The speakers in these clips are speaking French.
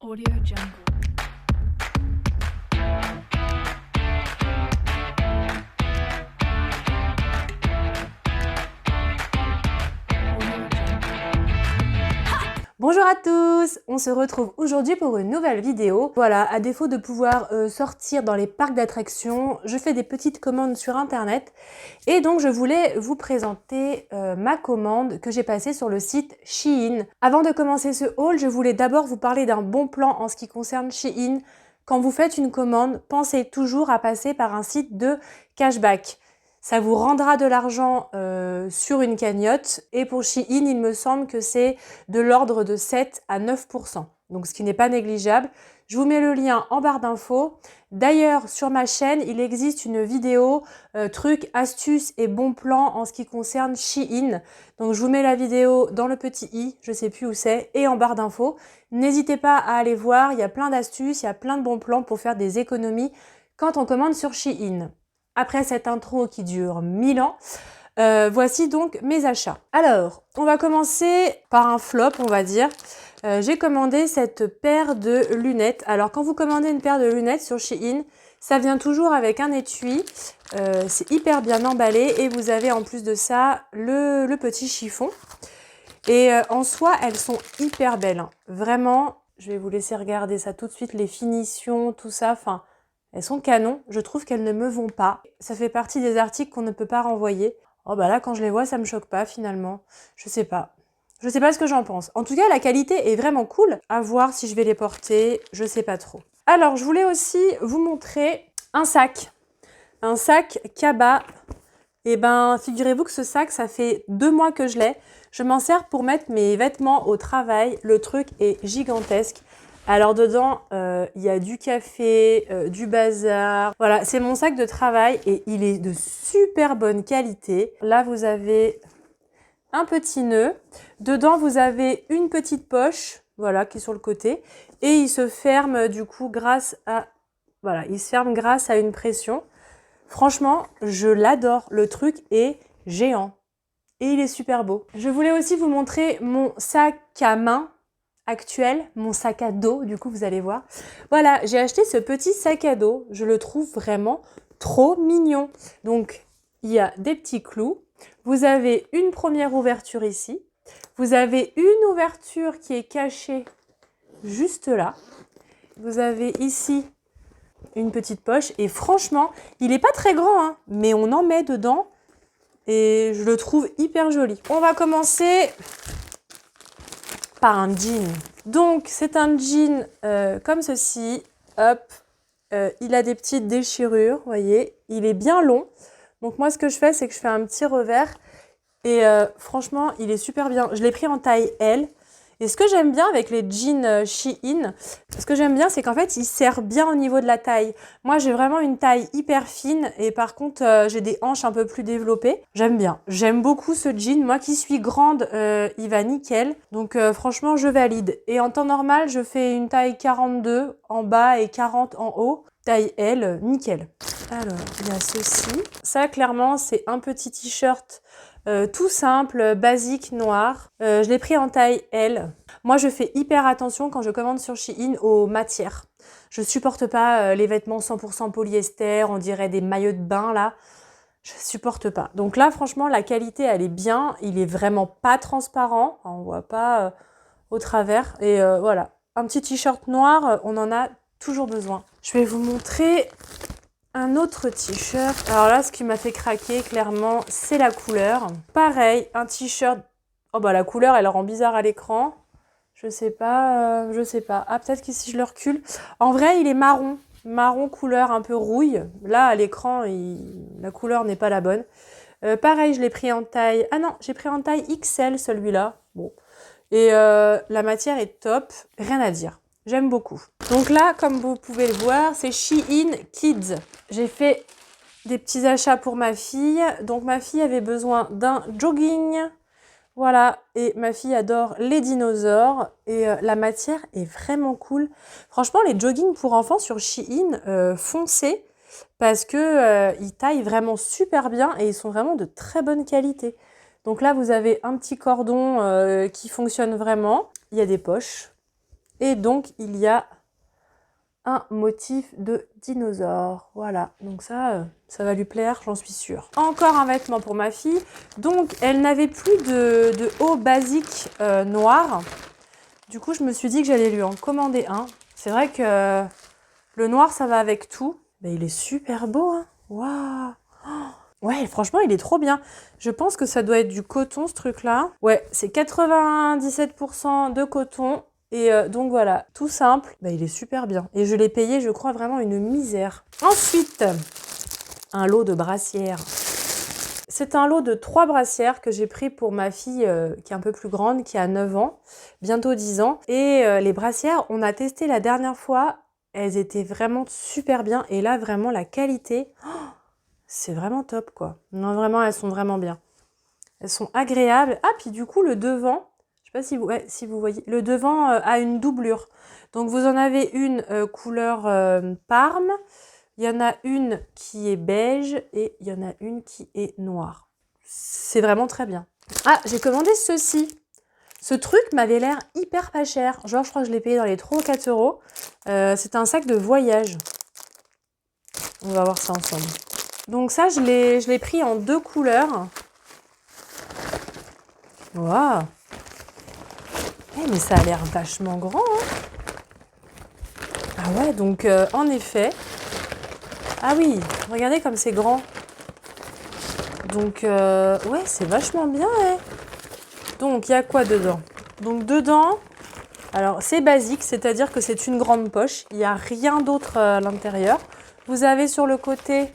AudioJungle. Bonjour à tous, on se retrouve aujourd'hui pour une nouvelle vidéo. Voilà, à défaut de pouvoir sortir dans les parcs d'attractions, je fais des petites commandes sur internet et donc je voulais vous présenter ma commande que j'ai passée sur le site Shein. Avant de commencer ce haul, je voulais d'abord vous parler d'un bon plan en ce qui concerne Shein. Quand vous faites une commande, pensez toujours à passer par un site de cashback. Ça vous rendra de l'argent sur une cagnotte et pour Shein, il me semble que c'est de l'ordre de 7 à 9%, donc ce qui n'est pas négligeable. Je vous mets le lien en barre d'infos. D'ailleurs, sur ma chaîne, il existe une vidéo trucs, astuces et bons plans en ce qui concerne Shein. Donc je vous mets la vidéo dans le petit i, je sais plus où c'est, et en barre d'infos. N'hésitez pas à aller voir, il y a plein d'astuces, il y a plein de bons plans pour faire des économies quand on commande sur Shein. Après cette intro qui dure 1000 ans, voici donc mes achats. Alors, on va commencer par un flop, on va dire. J'ai commandé cette paire de lunettes. Alors, quand vous commandez une paire de lunettes sur Shein, ça vient toujours avec un étui. C'est hyper bien emballé et vous avez en plus de ça le petit chiffon. Et en soi, elles sont hyper belles, hein. Vraiment, je vais vous laisser regarder ça tout de suite, les finitions, tout ça, enfin... Elles sont canon, je trouve qu'elles ne me vont pas. Ça fait partie des articles qu'on ne peut pas renvoyer. Oh bah là, quand je les vois, ça me choque pas finalement. Je sais pas. Je sais pas ce que j'en pense. En tout cas, la qualité est vraiment cool. À voir si je vais les porter, je sais pas trop. Alors, je voulais aussi vous montrer un sac. Un sac Kaba. Et ben, figurez-vous que ce sac, ça fait 2 mois que je l'ai. Je m'en sers pour mettre mes vêtements au travail. Le truc est gigantesque. Alors dedans, il y a du café, du bazar. Voilà, c'est mon sac de travail et il est de super bonne qualité. Là, vous avez un petit nœud. Dedans, vous avez une petite poche, voilà, qui est sur le côté. Et il se ferme du coup grâce à... Voilà, il se ferme grâce à une pression. Franchement, je l'adore. Le truc est géant. Et il est super beau. Je voulais aussi vous montrer mon sac à main actuel, mon sac à dos, du coup vous allez voir. Voilà, j'ai acheté ce petit sac à dos, je le trouve vraiment trop mignon. Donc, il y a des petits clous, vous avez une première ouverture ici, vous avez une ouverture qui est cachée juste là, vous avez ici une petite poche et franchement, il n'est pas très grand, hein, mais on en met dedans et je le trouve hyper joli. On va commencer par un jean. Donc c'est un jean comme ceci, hop, il a des petites déchirures, vous voyez, il est bien long. Donc moi ce que je fais, c'est que je fais un petit revers et franchement il est super bien. Je l'ai pris en taille L. Et ce que j'aime bien avec les jeans Shein, ce que j'aime bien, c'est qu'en fait, il sert bien au niveau de la taille. Moi, j'ai vraiment une taille hyper fine et par contre, j'ai des hanches un peu plus développées. J'aime bien. J'aime beaucoup ce jean. Moi qui suis grande, il va nickel. Donc franchement, je valide. Et en temps normal, je fais une taille 42 en bas et 40 en haut. Taille L, nickel. Alors, il y a ceci. Ça, clairement, c'est un petit t-shirt tout simple, basique, noir. Je l'ai pris en taille L. Moi, je fais hyper attention quand je commande sur Shein aux matières. Je supporte pas les vêtements 100% polyester, on dirait des maillots de bain là. Je supporte pas. Donc là, franchement, la qualité, elle est bien. Il est vraiment pas transparent. Enfin, on voit pas au travers. Et voilà. Un petit t-shirt noir, on en a toujours besoin. Je vais vous montrer un autre t-shirt. Alors là, ce qui m'a fait craquer, clairement, c'est la couleur. Pareil, un t-shirt. Oh bah la couleur, elle rend bizarre à l'écran. Je sais pas, je sais pas. Ah, peut-être que si je le recule. En vrai, il est marron. Marron couleur un peu rouille. Là, à l'écran, la couleur n'est pas la bonne. Pareil, je l'ai pris en taille... Ah non, j'ai pris en taille XL, celui-là. Bon. Et la matière est top. Rien à dire. J'aime beaucoup. Donc là, comme vous pouvez le voir, c'est Shein Kids. J'ai fait des petits achats pour ma fille. Donc ma fille avait besoin d'un jogging. Voilà. Et ma fille adore les dinosaures. Et la matière est vraiment cool. Franchement, les joggings pour enfants sur Shein, foncez. Parce que ils taillent vraiment super bien et ils sont vraiment de très bonne qualité. Donc là, vous avez un petit cordon qui fonctionne vraiment. Il y a des poches. Et donc, il y a un motif de dinosaure. Voilà, donc ça va lui plaire, j'en suis sûre. Encore un vêtement pour ma fille. Donc, elle n'avait plus de haut basique noir. Du coup, je me suis dit que j'allais lui en commander un. C'est vrai que le noir, ça va avec tout. Mais il est super beau, hein. Waouh! Ouais, franchement, il est trop bien. Je pense que ça doit être du coton, ce truc-là. Ouais, c'est 97% de coton. Et donc voilà, tout simple. Bah, il est super bien. Et je l'ai payé, je crois, vraiment une misère. Ensuite, un lot de brassières. C'est un lot de 3 brassières que j'ai pris pour ma fille qui est un peu plus grande, qui a 9 ans, bientôt 10 ans. Et les brassières, on a testé la dernière fois. Elles étaient vraiment super bien. Et là, vraiment, la qualité... c'est vraiment top, quoi. Non, vraiment, elles sont vraiment bien. Elles sont agréables. Ah, puis du coup, le devant, je sais pas si vous voyez, le devant a une doublure. Donc, vous en avez une couleur parme, il y en a une qui est beige et il y en a une qui est noire. C'est vraiment très bien. Ah, j'ai commandé ceci. Ce truc m'avait l'air hyper pas cher. Genre, je crois que je l'ai payé dans les 3 ou 4 euros. C'est un sac de voyage. On va voir ça ensemble. Donc ça, je l'ai pris en 2 couleurs. Waouh! Eh, mais ça a l'air vachement grand, hein. Ah ouais, donc en effet... Ah oui, regardez comme c'est grand. Donc, ouais, c'est vachement bien, hein. Donc, il y a quoi dedans? Donc, dedans, alors c'est basique, c'est-à-dire que c'est une grande poche. Il n'y a rien d'autre à l'intérieur. Vous avez sur le côté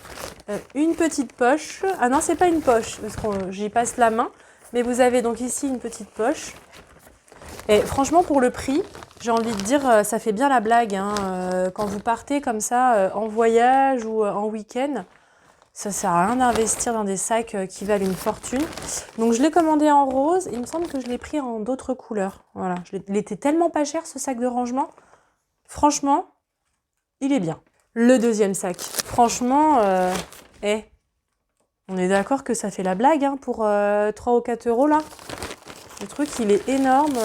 une petite poche. Ah non, c'est pas une poche, parce que j'y passe la main. Mais vous avez donc ici une petite poche. Et franchement, pour le prix, j'ai envie de dire, ça fait bien la blague, hein. Quand vous partez comme ça, en voyage ou en week-end, ça sert à rien d'investir dans des sacs qui valent une fortune. Donc je l'ai commandé en rose. Il me semble que je l'ai pris en d'autres couleurs. Voilà, il était tellement pas cher, ce sac de rangement. Franchement, il est bien. Le deuxième sac. Franchement, on est d'accord que ça fait la blague, hein, pour 3 ou 4 euros là. Le truc, il est énorme.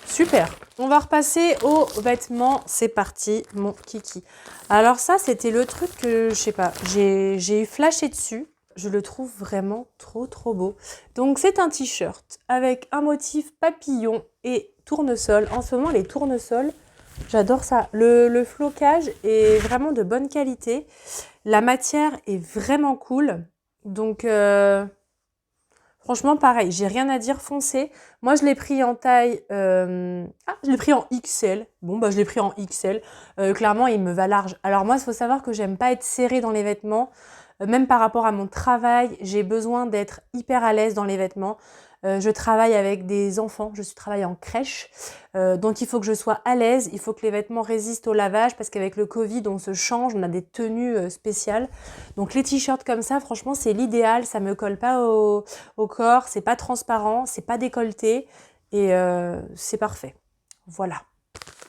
Super. On va repasser aux vêtements. C'est parti, mon kiki. Alors ça, c'était le truc que, je sais pas, j'ai flashé dessus. Je le trouve vraiment trop, trop beau. Donc, c'est un t-shirt avec un motif papillon et tournesol. En ce moment, les tournesols, j'adore ça. Le flocage est vraiment de bonne qualité. La matière est vraiment cool. Donc... franchement, pareil, j'ai rien à dire, foncé. Moi, je l'ai pris en taille... je l'ai pris en XL. Bon, bah, je l'ai pris en XL. Clairement, il me va large. Alors moi, il faut savoir que j'aime pas être serrée dans les vêtements. Même par rapport à mon travail, j'ai besoin d'être hyper à l'aise dans les vêtements. Je travaille avec des enfants, je travaille en crèche. Donc, il faut que je sois à l'aise. Il faut que les vêtements résistent au lavage parce qu'avec le Covid, on se change, on a des tenues spéciales. Donc, les t-shirts comme ça, franchement, c'est l'idéal. Ça me colle pas au corps, c'est pas transparent, c'est pas décolleté et c'est parfait. Voilà.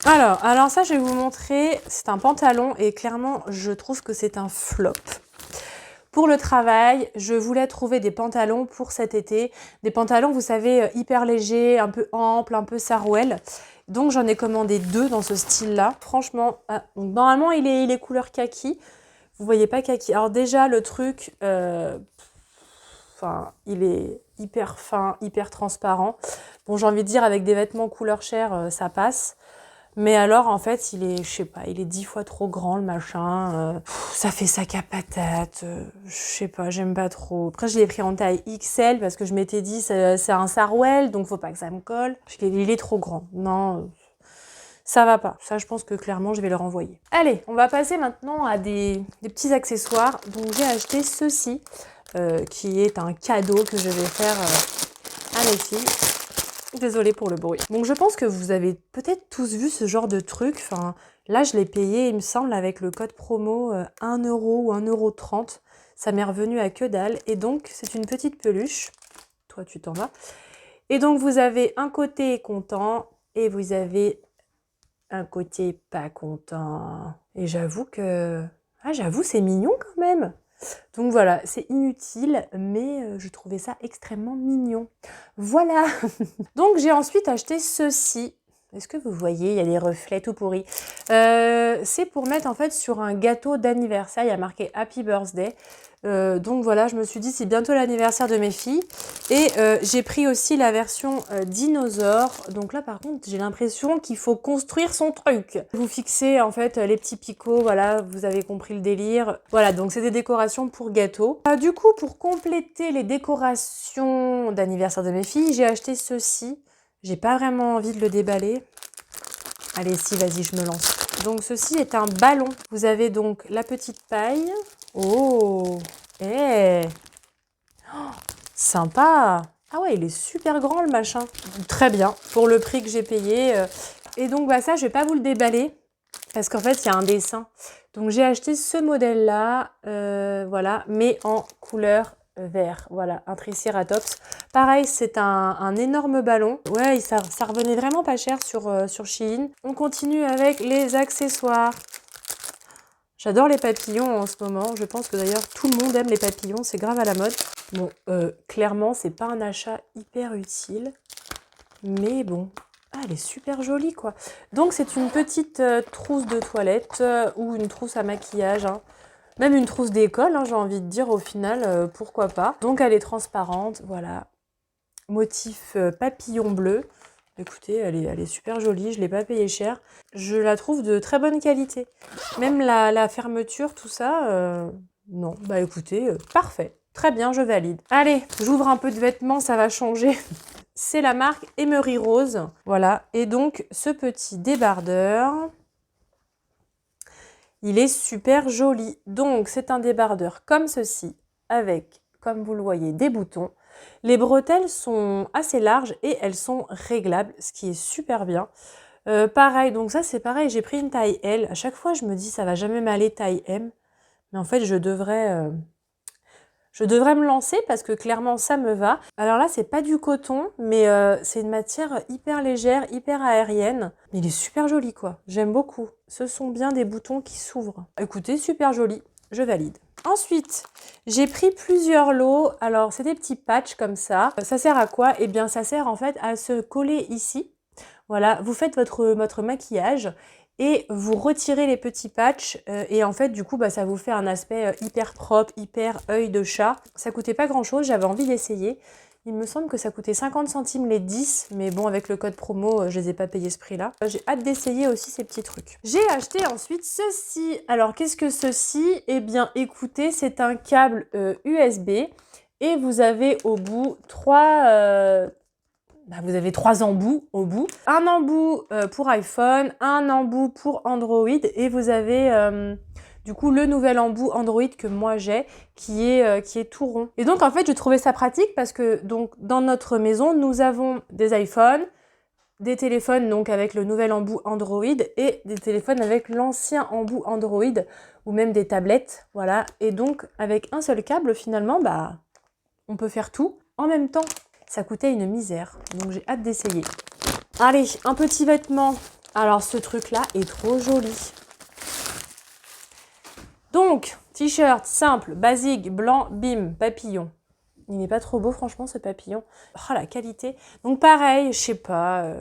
Alors ça, je vais vous montrer. C'est un pantalon et clairement, je trouve que c'est un flop. Pour le travail, je voulais trouver des pantalons pour cet été. Des pantalons, vous savez, hyper légers, un peu amples, un peu sarouel. Donc, j'en ai commandé 2 dans ce style-là. Franchement, donc, normalement, il est couleur kaki. Vous voyez pas kaki. Alors déjà, le truc, il est hyper fin, hyper transparent. Bon, j'ai envie de dire, avec des vêtements couleur chair, ça passe. Mais alors, en fait, il est, je sais pas, il est 10 fois trop grand, le machin. Ça fait sac à patate. Je sais pas, j'aime pas trop. Après, je l'ai pris en taille XL parce que je m'étais dit, c'est un sarouel, donc faut pas que ça me colle. Il est trop grand. Non, ça va pas. Ça, je pense que clairement, je vais le renvoyer. Allez, on va passer maintenant à des petits accessoires. Donc, j'ai acheté ceci, qui est un cadeau que je vais faire à mes filles. Désolée pour le bruit. Donc je pense que vous avez peut-être tous vu ce genre de truc. Enfin, là, je l'ai payé, il me semble, avec le code promo 1 euro ou 1,30 €. Ça m'est revenu à que dalle. Et donc, c'est une petite peluche. Toi, tu t'en vas. Et donc, vous avez un côté content et vous avez un côté pas content. Et j'avoue que... Ah, j'avoue, c'est mignon quand même. Donc voilà, c'est inutile, mais je trouvais ça extrêmement mignon. Voilà. Donc j'ai ensuite acheté ceci. Est-ce que vous voyez, il y a des reflets tout pourris. C'est pour mettre en fait sur un gâteau d'anniversaire, il y a marqué Happy Birthday. Donc voilà, je me suis dit c'est bientôt l'anniversaire de mes filles. Et j'ai pris aussi la version dinosaure. Donc là par contre, j'ai l'impression qu'il faut construire son truc. Vous fixez en fait les petits picots, voilà, vous avez compris le délire. Voilà, donc c'est des décorations pour gâteau. Du coup, pour compléter les décorations d'anniversaire de mes filles, j'ai acheté ceci. J'ai pas vraiment envie de le déballer. Allez, si, vas-y, je me lance. Donc, ceci est un ballon. Vous avez donc la petite paille. Oh, oh, sympa. Ah ouais, il est super grand, le machin. Très bien, pour le prix que j'ai payé. Et donc, bah, ça, je vais pas vous le déballer. Parce qu'en fait, il y a un dessin. Donc, j'ai acheté ce modèle-là. Voilà, mais en couleur vert. Voilà, un triceratops. Pareil, c'est un énorme ballon. Ouais, ça revenait vraiment pas cher sur Shein. On continue avec les accessoires. J'adore les papillons en ce moment. Je pense que d'ailleurs, tout le monde aime les papillons. C'est grave à la mode. Bon, clairement, c'est pas un achat hyper utile. Mais bon, ah, elle est super jolie, quoi. Donc, c'est une petite trousse de toilette ou une trousse à maquillage, hein. Même une trousse d'école, hein, j'ai envie de dire, au final, pourquoi pas. Donc, elle est transparente, voilà. Motif papillon bleu. Écoutez, elle est super jolie, je ne l'ai pas payée cher. Je la trouve de très bonne qualité. Même la fermeture, tout ça, non. Bah écoutez, parfait. Très bien, je valide. Allez, j'ouvre un peu de vêtements, ça va changer. C'est la marque Emery Rose. Voilà. Et donc, ce petit débardeur, il est super joli. Donc, c'est un débardeur comme ceci, avec, comme vous le voyez, des boutons. Les bretelles sont assez larges et elles sont réglables, ce qui est super bien. Pareil, donc ça c'est pareil, j'ai pris une taille L. À chaque fois, je me dis ça va jamais m'aller taille M. Mais en fait, je devrais me lancer parce que clairement, ça me va. Alors là, c'est pas du coton, mais c'est une matière hyper légère, hyper aérienne. Mais il est super joli, quoi. J'aime beaucoup. Ce sont bien des boutons qui s'ouvrent. Écoutez, super joli. Je valide. Ensuite, j'ai pris plusieurs lots. Alors, c'est des petits patchs comme ça. Ça sert à quoi? Eh bien, ça sert en fait à se coller ici. Voilà, vous faites votre maquillage et vous retirez les petits patchs. Et en fait, du coup, bah, ça vous fait un aspect hyper propre, hyper œil de chat. Ça coûtait pas grand-chose, j'avais envie d'essayer. Il me semble que ça coûtait 50 centimes les 10, mais bon, avec le code promo, je les ai pas payés ce prix-là. J'ai hâte d'essayer aussi ces petits trucs. J'ai acheté ensuite ceci. Alors, qu'est-ce que ceci? Eh bien, écoutez, c'est un câble USB et vous avez au bout vous avez 3 embouts au bout. Un embout pour iPhone, un embout pour Android et vous avez du coup le nouvel embout Android que moi j'ai qui est tout rond. Et donc en fait je trouvais ça pratique parce que donc dans notre maison nous avons des iPhones, des téléphones donc avec le nouvel embout Android et des téléphones avec l'ancien embout Android ou même des tablettes, voilà. Et donc avec un seul câble finalement bah on peut faire tout en même temps. Ça coûtait une misère, donc j'ai hâte d'essayer. Allez, un petit vêtement. Alors ce truc-là est trop joli. Donc, t-shirt simple, basique, blanc, bim, papillon. Il n'est pas trop beau franchement ce papillon. Oh la qualité. Donc pareil, je sais pas,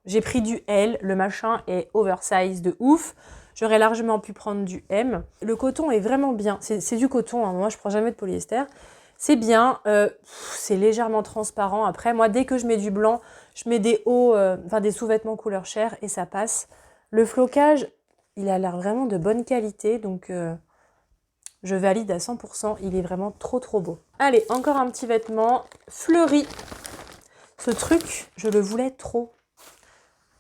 j'ai pris du L, le machin est oversize de ouf. J'aurais largement pu prendre du M. Le coton est vraiment bien, c'est du coton, hein. Moi je prends jamais de polyester. C'est bien, c'est légèrement transparent. Après, moi, dès que je mets du blanc, je mets des hauts, des sous-vêtements couleur chair et ça passe. Le flocage, il a l'air vraiment de bonne qualité, donc je valide à 100%. Il est vraiment trop trop beau. Allez, encore un petit vêtement fleuri. Ce truc, je le voulais trop.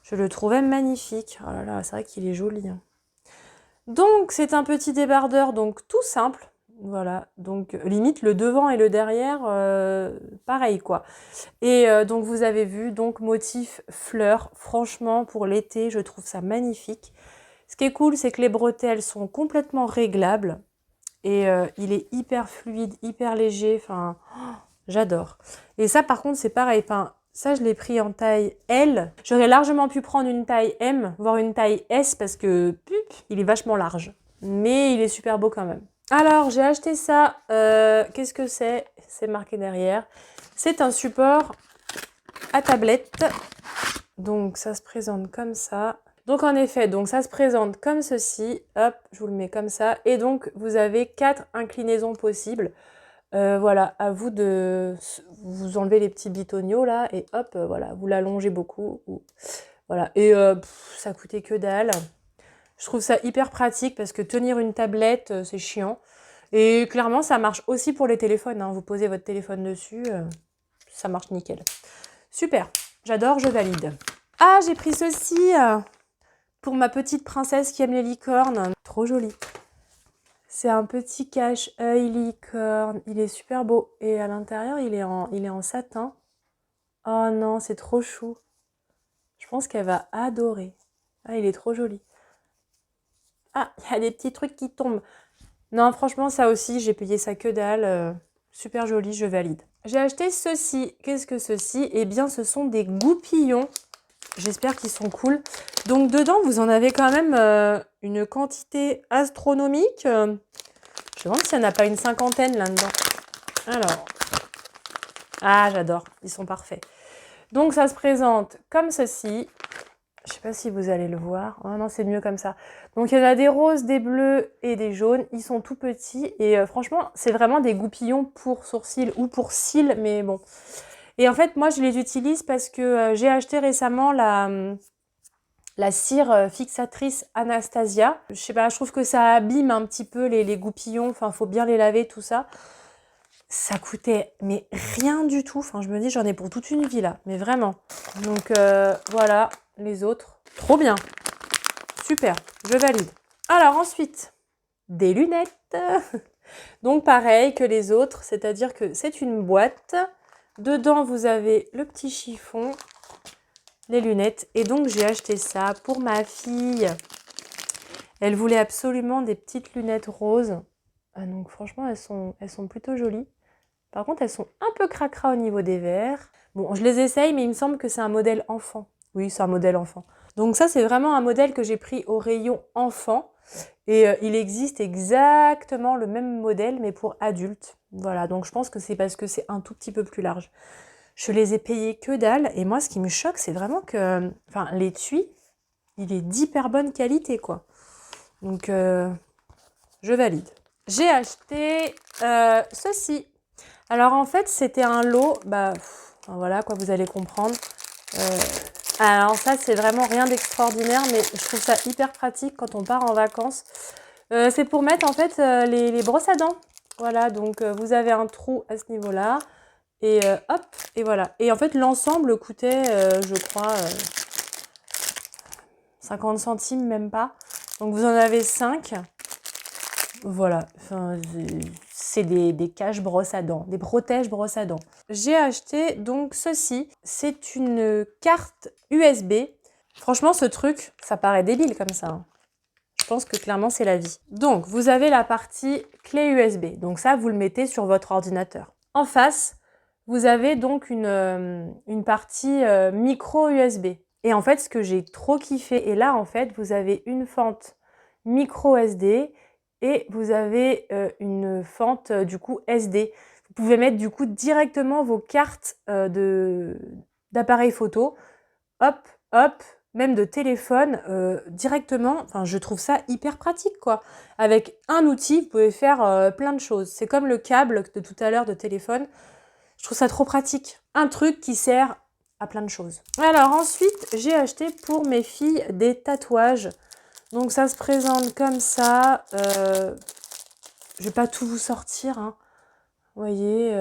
Je le trouvais magnifique. Oh là là, c'est vrai qu'il est joli, hein. Donc, c'est un petit débardeur, donc tout simple. Voilà, donc limite le devant et le derrière, pareil quoi. Et donc vous avez vu, donc motif fleurs, franchement pour l'été, je trouve ça magnifique. Ce qui est cool, c'est que les bretelles sont complètement réglables et il est hyper fluide, hyper léger, enfin, oh, j'adore. Et ça par contre c'est pareil, enfin, ça je l'ai pris en taille L. J'aurais largement pu prendre une taille M, voire une taille S parce que il est vachement large. Mais il est super beau quand même. Alors, j'ai acheté ça. Qu'est-ce que c'est? C'est marqué derrière. C'est un support à tablette. Donc ça se présente comme ça. Donc en effet, donc ça se présente comme ceci. Hop, je vous le mets comme ça. Et donc vous avez 4 inclinaisons possibles. Voilà, à vous de vous enlever les petits bitoniaux là et hop, voilà, vous l'allongez beaucoup. Voilà, et ça coûtait que dalle. Je trouve ça hyper pratique parce que tenir une tablette, c'est chiant. Et clairement, ça marche aussi pour les téléphones, hein. Vous posez votre téléphone dessus, ça marche nickel. Super, j'adore, je valide. Ah, j'ai pris ceci pour ma petite princesse qui aime les licornes. Trop joli. C'est un petit cache-œil licorne. Il est super beau. Et à l'intérieur, il est en satin. Oh non, c'est trop chou. Je pense qu'elle va adorer. Ah, il est trop joli. Ah, il y a des petits trucs qui tombent. Non, franchement, ça aussi, j'ai payé ça que dalle. Super joli, je valide. J'ai acheté ceci. Qu'est-ce que ceci? Eh bien, ce sont des goupillons. J'espère qu'ils sont cool. Donc, dedans, vous en avez quand même une quantité astronomique. Je me demande s'il n'y en a pas une cinquantaine là-dedans. Alors. Ah, j'adore. Ils sont parfaits. Donc, ça se présente comme ceci. Je ne sais pas si vous allez le voir. Oh non, c'est mieux comme ça. Donc, il y en a des roses, des bleus et des jaunes. Ils sont tout petits. Et franchement, c'est vraiment des goupillons pour sourcils ou pour cils. Mais bon. Et en fait, moi, je les utilise parce que j'ai acheté récemment la cire fixatrice Anastasia. Je sais pas, je trouve que ça abîme un petit peu les goupillons. Enfin, il faut bien les laver, tout ça. Ça coûtait, mais rien du tout. Enfin, je me dis, j'en ai pour toute une vie, là. Mais vraiment. Donc, voilà, les autres. Trop bien. Super, je valide. Alors, ensuite, des lunettes. Donc, pareil que les autres. C'est-à-dire que c'est une boîte. Dedans, vous avez le petit chiffon, les lunettes. Et donc, j'ai acheté ça pour ma fille. Elle voulait absolument des petites lunettes roses. Donc, franchement, elles sont plutôt jolies. Par contre, elles sont un peu cracra au niveau des verres. Bon, je les essaye, mais il me semble que c'est un modèle enfant. Oui, c'est un modèle enfant. Donc ça, c'est vraiment un modèle que j'ai pris au rayon enfant. Et il existe exactement le même modèle, mais pour adultes. Voilà, donc je pense que c'est parce que c'est un tout petit peu plus large. Je les ai payés que dalle. Et moi, ce qui me choque, c'est vraiment que l'étui, il est d'hyper bonne qualité, quoi. Donc, je valide. J'ai acheté ceci. Alors en fait, c'était un lot, voilà quoi, vous allez comprendre. Alors ça, c'est vraiment rien d'extraordinaire, mais je trouve ça hyper pratique quand on part en vacances. C'est pour mettre en fait les brosses à dents. Voilà, donc vous avez un trou à ce niveau-là. Et hop, et voilà. Et en fait, l'ensemble coûtait, je crois, 50 centimes, même pas. Donc vous en avez 5. Voilà, enfin, c'est des caches brosses à dents, des protèges brosses à dents. J'ai acheté donc ceci, c'est une carte USB. Franchement, ce truc, ça paraît débile comme ça, hein. Je pense que clairement, c'est la vie. Donc, vous avez la partie clé USB. Donc ça, vous le mettez sur votre ordinateur. En face, vous avez donc une partie micro USB. Et en fait, ce que j'ai trop kiffé, et là, en fait, vous avez une fente micro SD et vous avez une fente du coup SD. Vous pouvez mettre du coup directement vos cartes d'appareil photo, hop, hop, même de téléphone directement. Enfin, je trouve ça hyper pratique, quoi. Avec un outil, vous pouvez faire plein de choses. C'est comme le câble de tout à l'heure de téléphone. Je trouve ça trop pratique. Un truc qui sert à plein de choses. Alors ensuite, j'ai acheté pour mes filles des tatouages. Donc ça se présente comme ça. Je vais pas tout vous sortir, hein. Vous voyez,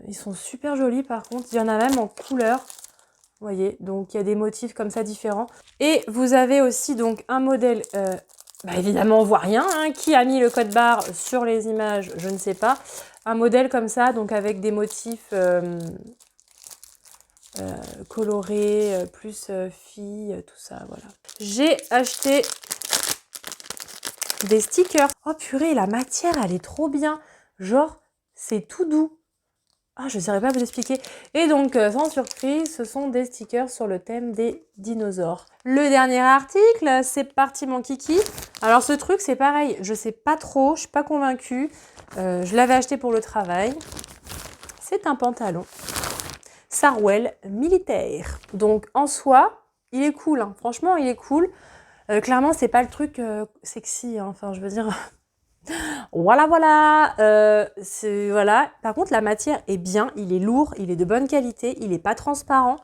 ils sont super jolis par contre. Il y en a même en couleur. Vous voyez, donc il y a des motifs comme ça différents. Et vous avez aussi donc un modèle, évidemment on voit rien, hein. Qui a mis le code barre sur les images, je ne sais pas. Un modèle comme ça, donc avec des motifs colorés, plus filles, tout ça, voilà. J'ai acheté des stickers. Oh purée, la matière, elle est trop bien. Genre, c'est tout doux. Ah, je ne saurais pas vous expliquer. Et donc, sans surprise, ce sont des stickers sur le thème des dinosaures. Le dernier article, c'est parti mon kiki. Alors ce truc, c'est pareil, je sais pas trop, je suis pas convaincue. Je l'avais acheté pour le travail. C'est un pantalon. Sarwell militaire. Donc en soi, il est cool, hein. Franchement il est cool. Clairement c'est pas le truc sexy, hein. Enfin je veux dire... Voilà, voilà, voilà. Par contre, la matière est bien, il est lourd, il est de bonne qualité, il n'est pas transparent.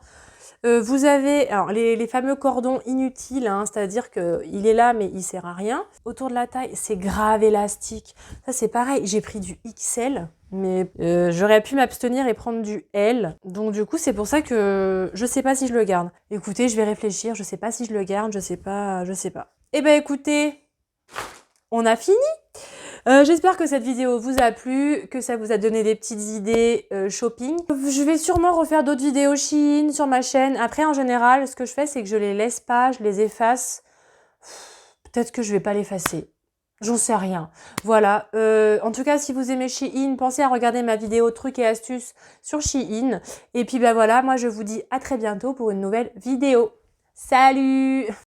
Vous avez alors, les fameux cordons inutiles, hein, c'est-à-dire qu'il est là, mais il sert à rien. Autour de la taille, c'est grave élastique. Ça, c'est pareil, j'ai pris du XL, mais j'aurais pu m'abstenir et prendre du L. Donc, du coup, c'est pour ça que je sais pas si je le garde. Écoutez, je vais réfléchir, je sais pas si je le garde, je sais pas. Eh ben, écoutez, on a fini. J'espère que cette vidéo vous a plu, que ça vous a donné des petites idées shopping. Je vais sûrement refaire d'autres vidéos Shein sur ma chaîne. Après, en général, ce que je fais, c'est que je les laisse pas, je les efface. Peut-être que je vais pas l'effacer. J'en sais rien. Voilà. En tout cas, si vous aimez Shein, pensez à regarder ma vidéo trucs et astuces sur Shein. Et puis, ben voilà, moi, je vous dis à très bientôt pour une nouvelle vidéo. Salut!